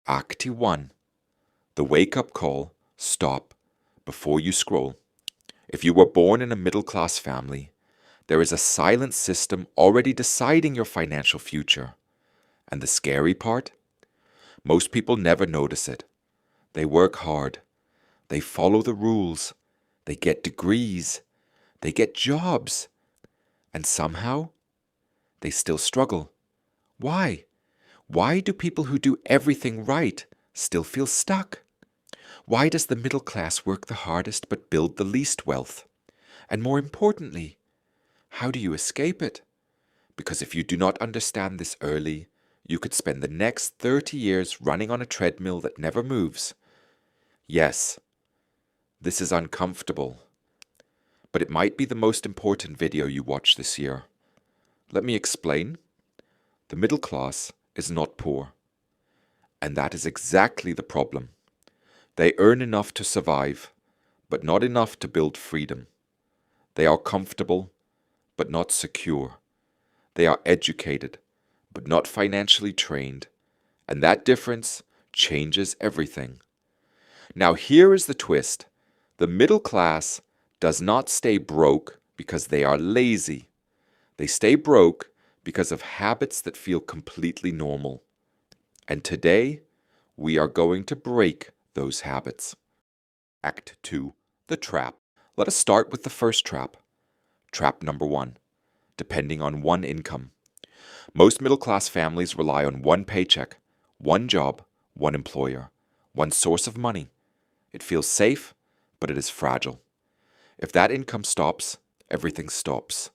Act 1. The wake-up call. Stop before you scroll. If you were born in a middle-class family, there is a silent system already deciding your financial future. And the scary part? Most people never notice it. They work hard. They follow the rules. They get degrees. They get jobs. And somehow, they still struggle. Why? Why do people who do everything right still feel stuck? Why does the middle class work the hardest but build the least wealth? And more importantly, how do you escape it? Because if you do not understand this early, you could spend the next 30 years running on a treadmill that never moves. Yes, this is uncomfortable, but it might be the most important video you watch this year. Let me explain. The middle class is not poor, and that is exactly the problem. They earn enough to survive, but not enough to build freedom. They are comfortable, but not secure. They are educated, but not financially trained, and that difference changes everything. Now here is the twist. The middle class does not stay broke because they are lazy. They stay broke because of habits that feel completely normal. And today, we are going to break those habits. Act 2. The trap. Let us start with the first trap. Trap number 1. Depending on one income. Most middle-class families rely on one paycheck, one job, one employer, one source of money. It feels safe, but it is fragile. If that income stops, everything stops.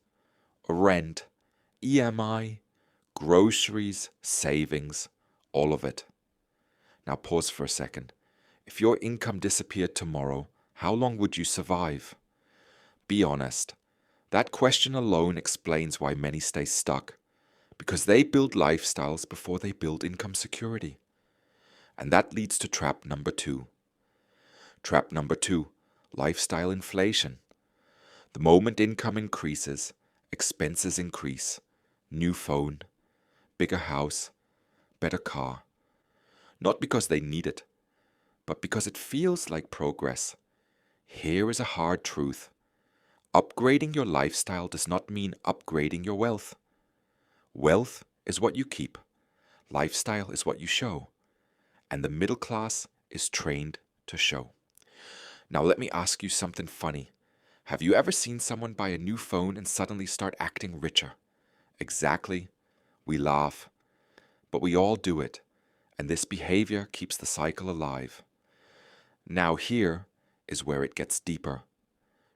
Rent, EMI, groceries, savings, all of it. Now pause for a second. If your income disappeared tomorrow, how long would you survive? Be honest. That question alone explains why many stay stuck. Because they build lifestyles before they build income security. And that leads to trap number 2. Trap number 2, lifestyle inflation. The moment income increases, expenses increase. New phone, bigger house, better car. Not because they need it, but because it feels like progress. Here is a hard truth. Upgrading your lifestyle does not mean upgrading your wealth. Wealth is what you keep. Lifestyle is what you show. And the middle class is trained to show. Now let me ask you something funny. Have you ever seen someone buy a new phone and suddenly start acting richer? Exactly. We laugh. But we all do it. And this behavior keeps the cycle alive. Now here is where it gets deeper.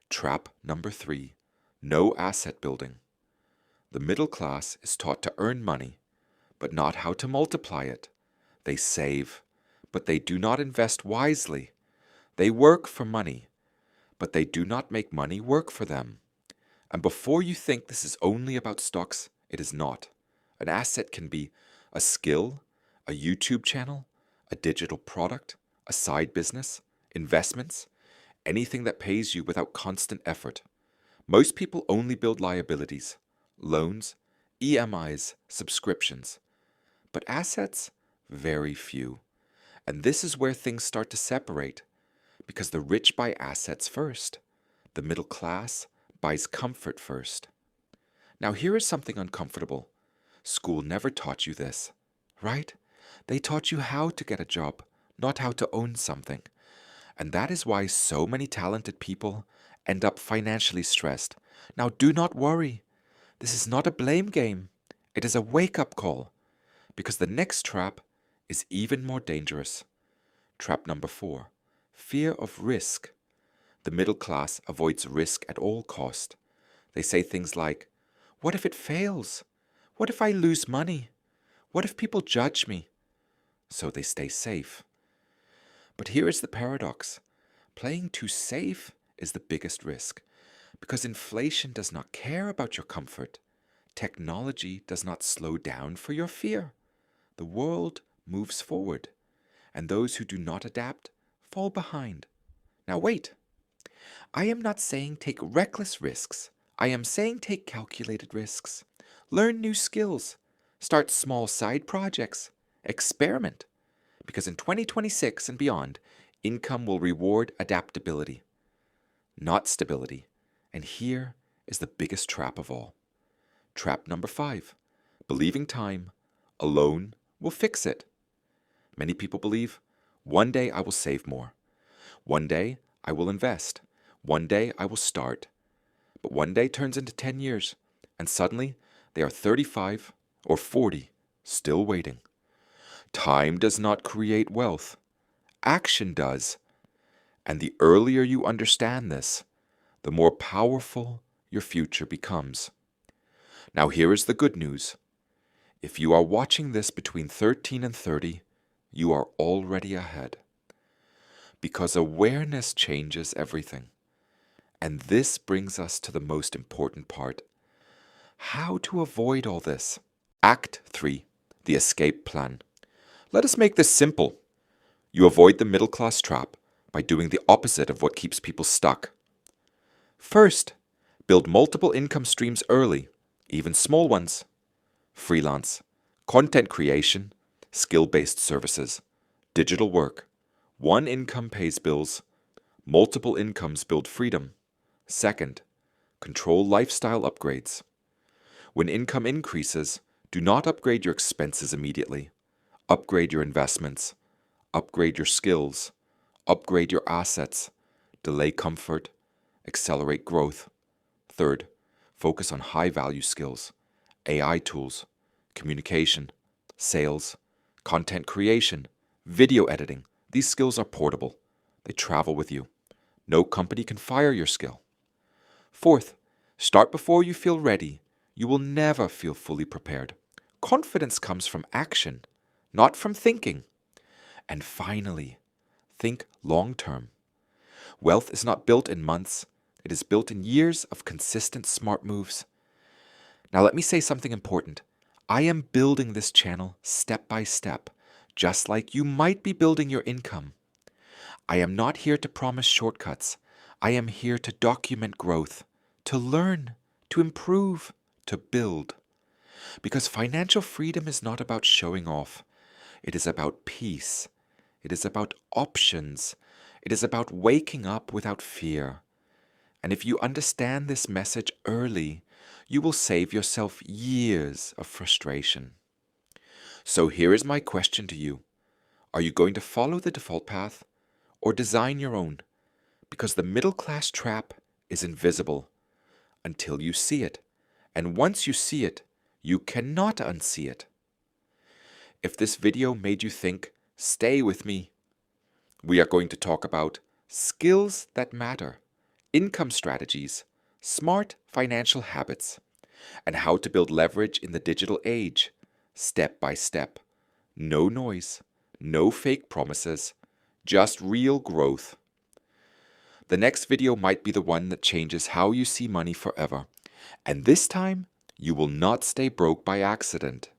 Trap number 3. No asset building. The middle class is taught to earn money, but not how to multiply it. They save, but they do not invest wisely. They work for money, but they do not make money work for them. And before you think this is only about stocks, it is not. An asset can be a skill, a YouTube channel, a digital product, a side business, investments, anything that pays you without constant effort. Most people only build liabilities, loans, EMIs, subscriptions. But assets, very few. And this is where things start to separate, because the rich buy assets first. The middle class buys comfort first. Now here is something uncomfortable. School never taught you this, right? They taught you how to get a job, not how to own something. And that is why so many talented people end up financially stressed. Now do not worry. This is not a blame game. It is a wake-up call. Because the next trap is even more dangerous. Trap number 4. Fear of risk. The middle class avoids risk at all cost. They say things like, what if it fails? What if I lose money? What if people judge me? So they stay safe. But here is the paradox. Playing too safe is the biggest risk. Because inflation does not care about your comfort. Technology does not slow down for your fear. The world moves forward. And those who do not adapt fall behind. Now wait. I am not saying take reckless risks. I am saying take calculated risks. Learn new skills. Start small side projects. Experiment. Because in 2026 and beyond, income will reward adaptability, not stability. And here is the biggest trap of all. Trap number 5, believing time alone will fix it. Many people believe, one day I will save more. One day I will invest. One day I will start. But one day turns into 10 years, and suddenly they are 35 or 40, still waiting. Time does not create wealth. Action does. And the earlier you understand this, the more powerful your future becomes. Now here is the good news. If you are watching this between 13 and 30, you are already ahead. Because awareness changes everything. And this brings us to the most important part. How to avoid all this? Act 3, the escape plan. Let us make this simple. You avoid the middle class trap by doing the opposite of what keeps people stuck. First, build multiple income streams early, even small ones. Freelance, content creation, skill-based services, digital work. One income pays bills. Multiple incomes build freedom. Second, control lifestyle upgrades. When income increases, do not upgrade your expenses immediately. Upgrade your investments. Upgrade your skills. Upgrade your assets. Delay comfort. Accelerate growth. Third, focus on high-value skills. AI tools, communication, sales, content creation, video editing. These skills are portable. They travel with you. No company can fire your skill. Fourth, start before you feel ready. You will never feel fully prepared. Confidence comes from action, not from thinking. And finally, think long-term. Wealth is not built in months. It is built in years of consistent smart moves. Now let me say something important. I am building this channel step by step, just like you might be building your income. I am not here to promise shortcuts. I am here to document growth, to learn, to improve, to build. Because financial freedom is not about showing off. It is about peace. It is about options. It is about waking up without fear. And if you understand this message early, you will save yourself years of frustration. So here is my question to you. Are you going to follow the default path or design your own? Because the middle class trap is invisible until you see it. And once you see it, you cannot unsee it. If this video made you think, stay with me. We are going to talk about skills that matter, income strategies, smart financial habits, and how to build leverage in the digital age, step by step. No noise, no fake promises, just real growth. The next video might be the one that changes how you see money forever. And this time, you will not stay broke by accident.